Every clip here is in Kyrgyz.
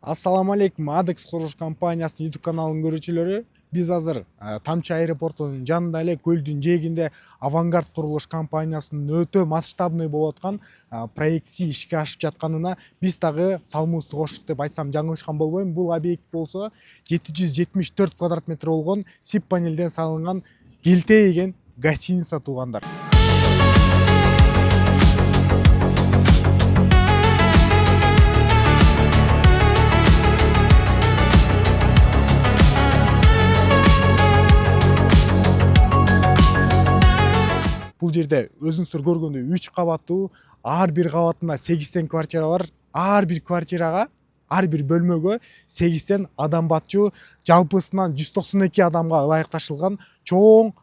Ассаламу алейкум, Адекс курулуш компаниясынын YouTube каналынын көрүүчүлөрү. Биз азыр Тамчы аэропортунун жанында эле көлдүн жээгинде Авангард курулуш компаниясынын өтө масштабный болуп аткан проекти ишке ашып жатканына биз дагы салымыбызды коштук деп айтсам жаңылышкан болбойм. Бул объект болсо 774 квадрат метр болгон СИП панелден салынган Келте деген гостиница туугандар. Бул жерде өзүңүздөр көргөндөй 3 кабаттуу, ар бир кабатында 8тен квартира бар. Ар бир квартирага, ар бир бөлмөгө 8тен адам батчу, жалпысынан 192 адамга ылайыкташылган чоң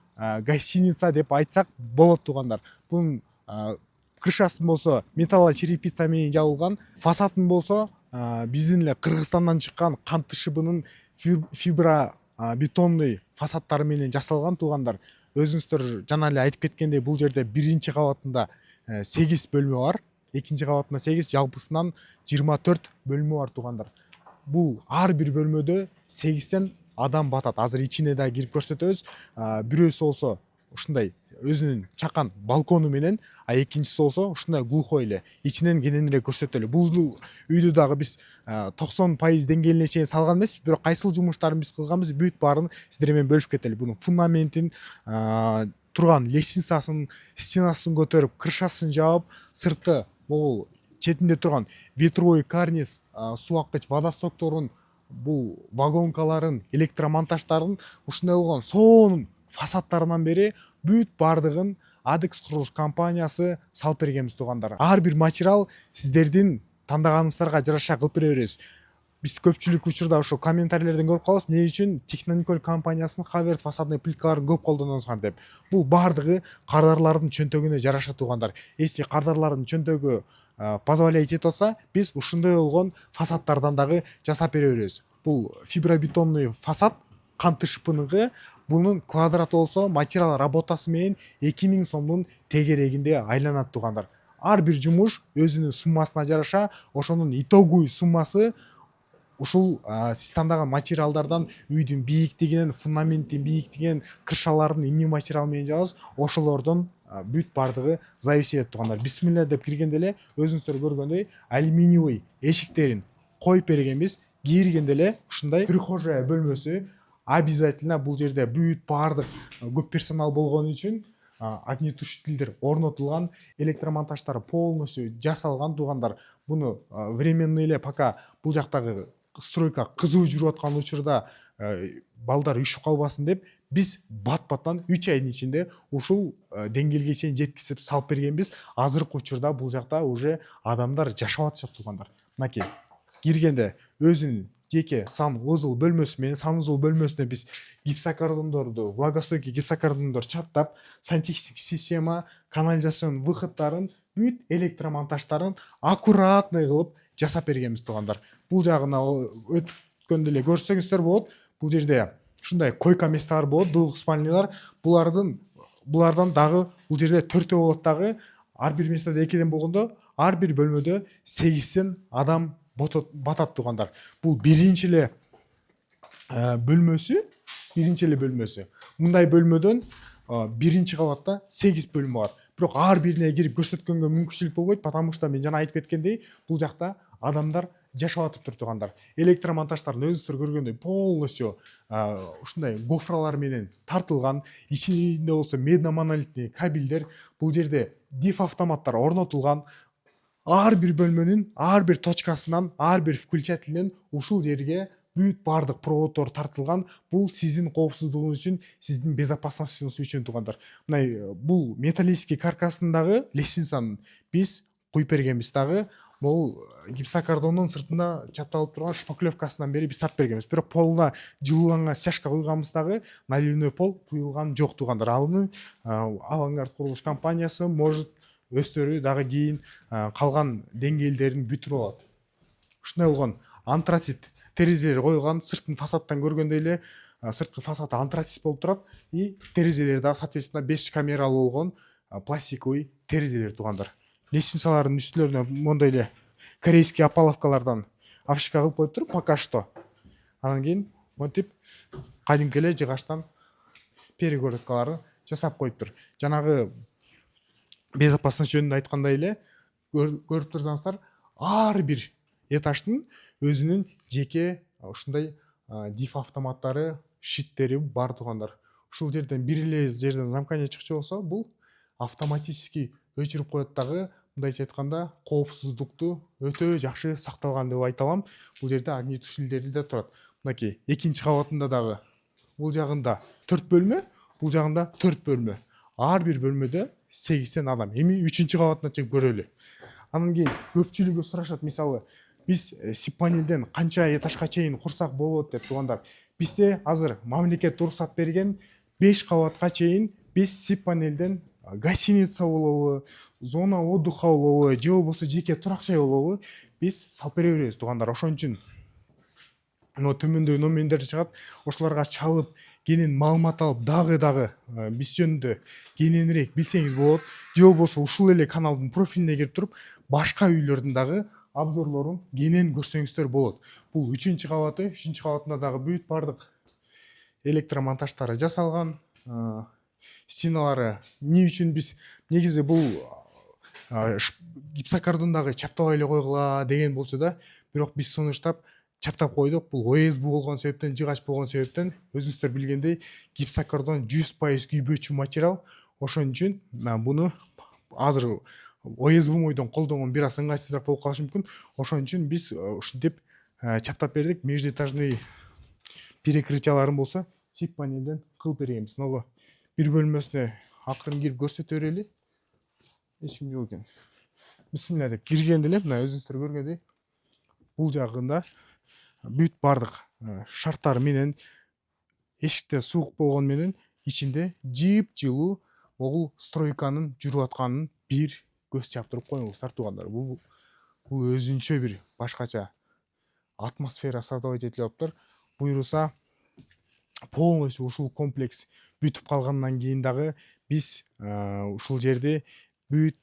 гостиница деп айтсак болот туугандар. Бунун крышасын болсо металлочерепица менен жабылган, фасадын болсо биздин эле Кыргызстандан чыккан Кантышыбынын фибра бетонный фасадтары менен жасалган туугандар. Өзүңүздөр жана эле айтып кеткендей, бул жерде биринчи кабатында 8 бөлмө бар, экинчи кабатында 8, жалпысынан 24 бөлмө бар туугандар. Бул ар бир бөлмөдө 8тен адам батат. Азыр ичине да кирип көрсөтөбүз. Бирөөсү болсо ушундай өзүнүн чакан балкону менен, экинчиси болсо ушундай глухой эле. Ичинен кенен эле көрсөтөлү. Бул үйдү дагы биз 90% деңгээлине чейин салган эмеспиз, бирок кайсыл жумуштарын биз кылганбыз, бүт баарын сиздер менен бөлүшүп кетели. Бунун фундаментин, турган лестницасын, стенасын көтөрүп, крышасын жаап, сырты бул четинде турган ветровой карниз, суу аккыч водостокторун, бул вагонкаларын, электромонтаждарын ушундай болгон сонун фасадтарынан бери бүт бардыгын Адекс курулуш компаниясы салып бергенбиз туугандар. Ар бир материал сиздердин тандаганыңыздарга жараша кылып бере беребиз. Биз көпчүлүк учурда ошо комментарийлерден көрүп калабыз, эмне үчүн Технониколь компаниясынын Хаверт фасадный плиткаларын көп колдоносуңар деп. Бул бардыгы кардарлардын чөнтөгүнө жараша туугандар. Если кардарлардын чөнтөгү позволяет этип атса, биз ушундай болгон фасадтардан дагы жасап бере беребиз. Бул фибробетонный фасад Кантышпыныңы, bunun квадраты болсо материал работасы менен 2000 сомдун тегерегинде айланат туугандар. Ар бир жумуш өзүнүн суммасына жараша, ошонун итогуй суммасы ушул сиз тандаган материалдардан үйдүн бийиктигинен, фундаменттин бийиктигинен, крышалардын эмне материал менен жабабыз, ошолордон бүт бардыгы зависит этет туугандар. Бисмилля деп киргенде эле өзүңүздөр көргөндөй алюминиевый эшиктерин коюп бергенбиз. Киргенде эле ушундай прихожая бөлмөсү обязательно бул жерде бүт бардык көп персонал болгон үчүн огнетушителдер орнотулган, электромонтаждары полностью жасалган туугандар. Буну временный эле пока бул жактагы стройка кызуу жүрүп аткан учурда балдар үшүп калбасын деп биз бат-баттан 3 айдын ичинде ушул деңгээлге чейин жеткизип салып бергенбиз. Азыркы учурда бул жакта уже адамдар жашап атышат туугандар. Мынакей киргенде өзүнүн жеке санузел бөлмөсү менен, санузел бөлмөсүнө биз гипсокартондорду, влагостойкий гипсокартондор чаптап, сантехник система, канализацион выходдарын, бүт электромонтаждарын аккуратный кылып жасап бергенбиз туугандар. Бул жагына өткөндө эле көрсөңүздөр болот. Бул жерде ушундай койка месталар болот, двухспальныйлар. Булардан дагы бул жерде 4 болот дагы. Ар бир местада 2ден болгондо, ар бир бөлмөдө 8тен адам батат туугандар. Бул биринчи эле бөлмөсү. Мындай бөлмөдөн биринчи кабатта 8 бөлмө бар. Бирок ар бирине кирип көрсөткөнгө мүмкүнчүлүк болбойт, потому что мен жана айтып кеткендей, бул жакта адамдар жашап атыптыр туугандар. Электромонтаждарын өзүңүздөр көргөндөй полностью ушундай гофралар менен тартылган, ичинде болсо медно-монолитный кабелдер, бул жерде диф автоматтар орнотулган. Ар бир бөлмөнүн ар бир точкасынан, ар бир включателинен ушул жерге бүт бардык проводдор тартылган. Бул сиздин коопсуздугуңуз үчүн, сиздин безопасностьуңуз үчүн туугандар. Мындай бул металлический каркасындагы лестницаны биз куюп бергенбиз дагы. Бул гипсокартондун сыртында чапталып турган шпаклевкасынан бери биз тартып бергенбиз. Бирок полуна жылууланган стяжка куйганбыз дагы, наливной пол куюлган жок туугандар. Аны Авангард курулуш компаниясы может өстөрү дагы кийин калган деңгээлдерин бүтүрүп алат. Ушундай болгон антрацит терезелер коюлган, сыртын фасадтан көргөндөй эле сырткы фасады антрацит болуп турат. И терезелер дагы соответственно 5 камералуу болгон пластиковый терезелер туугандар. Лестницалардын үстүлөрүнө мондай эле корейский опаловкалардан афишка кылып коюп туруп пока что. Анан кийин монтип кадимки эле жыгачтан перегородкаларын жасап коюптур. Жанагы безопасность жөнүндө айткандай эле көрүп турсаңыздар, ар бир этаждын өзүнүн жеке ушундай диф автоматтары, щиттери бар туугандар. Ушул жерден бир эле жерден замкание чыкчу болсо, бул автоматически өчүрүп коет дагы. Мындайча айтканда, коопсуздукту өтө жакшы сакталган деп айта алам. Бул жерде огнетушителери да турат. Мынакей экинчи кабатында дагы бул жагында 4 бөлмө, бул жагында 4 бөлмө. Ар бир бөлмөдө 8тен адам. Эми 3-чү кабатына чыгып көрөлү. Анан кийин көпчүлүгү сурашат, мисалы, биз сип панелден канча этажга чейин курсак болот деп туугандар. Бизде азыр мамлекет уруксат берген 5 кабатка чейин биз сип панелден гостиница болобу, зона отдыха болобу, же болбосо жеке турак жай болобу, биз салып бере беребиз туугандар. Ошон үчүн төмөндөгү номерлер чыгат, ошолорго чалып, кенен маалымат алып, дагы биз жөнүндө кененирээк билсеңиз болот. Же болбосо ушул эле каналдын профилине кирип туруп, башка үйлөрдүн дагы обзорлорун кенен көрсөңүздөр болот. Бул 3-чү кабаты, 3-чү кабатында дагы бүт бардык электромонтаждары жасалган. Стеналары эмне үчүн биз негизи бул гипсокартондагы чаптабай эле койгула деген болчу да, бирок биз сунуштап чаптап койдук. Бул ОСБ болгон себептен, жыгач болгон себептен, өзүңүздөр билгендей, гипсокартон 100% күйбөчү материал. Ошон үчүн буну азыр ОСБ мойдон колдонгон бир аз ыңгайсызыраак болуп калышы мүмкүн. Ошон үчүн биз ушинтип чаптап бердик. Межэтажный перекрытияларын болсо сип панелден кылып бергенбиз. Ного бир бөлмөсүнө акырын кирип көрсөтө берели. Эч ким жок экен. Бисмилла деп киргенде эле мына өзүңүздөр көргөндөй бул жагында бүт бардык шарттары менен, эшикте суук болгон менен, ичинде жыйып-жылуу могул стройканын жүрүп атканын бир көз чаптырып коюңуздар туугандар. Бул өзүнчө бир башкача атмосфера создавать этилип атыптыр. Буйруса полностью ушул комплекс бүтүп калгандан кийин дагы биз ушул жерде бүт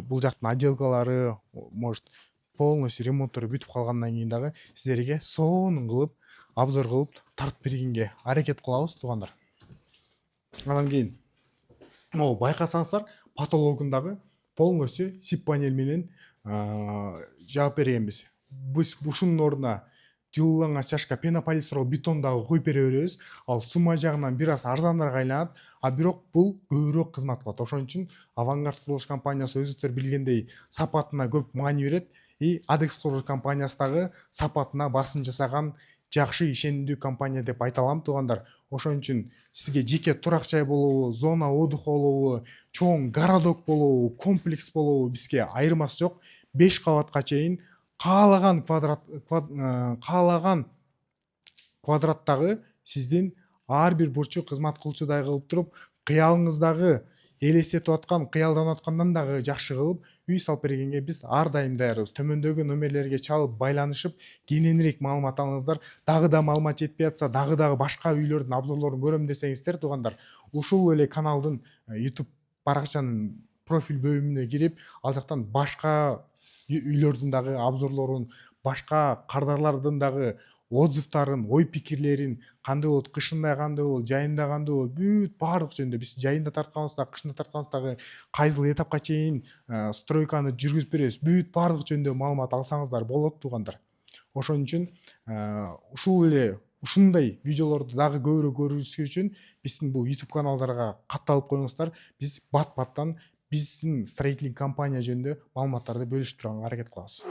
бул жактын отделкалары, может, полностью ремонттор бүтүп калгандан кийин дагы сиздерге сонун кылып, обзор кылып тартып бергенге аракет кылабыз туугандар. Анан кийин байкасаңыздар, потологундагы полностью сип панель менен жаап бергенбиз. Биз ушунун ордуна жылууланган чашка пенополистирол бетон дагы коюп бере беребиз. Ал сумма жагынан бир аз арзаныраак айланат, бирок бул көбүрөөк кызмат кылат. Ошон үчүн Авангард курулуш компаниясы өзүңүздөр билгендей сапатына көп маани берет. Адекс курулуш компаниясы дагы сапатына басым жасаган жакшы ишенимдүү компания деп айта алам туугандар. Ошон үчүн сизге жеке турак жай болобу, зона отдыха болобу, чоң городок болобу, комплекс болобу, бизге айырмасы жок. 5 кабатка чейин каалаган квадраттагы сиздин ар бир бурчу кызмат кылчудай кылып туруп, кыялыңыздагы элестетип аткан, кыялданып аткандан дагы жакшы кылып үй салып бергенге биз ар дайым даярбыз. Төмөндөгү номерлерге чалып байланышып, кененирээк маалымат алыңыздар. Дагы да маалымат жетпей атса, дагы башка үйлөрдүн обзорлорун көрөм десеңиздер туугандар, ушул эле каналдын YouTube баракчанын профиль бөлүмүнө кирип, ал жактан башка үйлөрдүн дагы обзорлорун, башка кардарлардын дагы отзывдарын, ой пикирлерин, кандай болот, кышында кандай болот, жайында кандай болот, бүт баардык жөнүндө биз жайында тартканыбызда, кышында тартканыбыздагы кайсыл этапка чейин стройканы жүргүзүп беребиз, бүт баардык жөнүндө маалымат алсаңыздар болот туугандар. Ошон үчүн ушул эле ушундай видеолорду дагы көбүрөөк көрүүсү үчүн биздин бул YouTube каналдарга катталып коюңуздар. Биз бат-баттан биздин строительный компания жөнүндө маалыматтарды бөлүшүп турганга аракет кылабыз.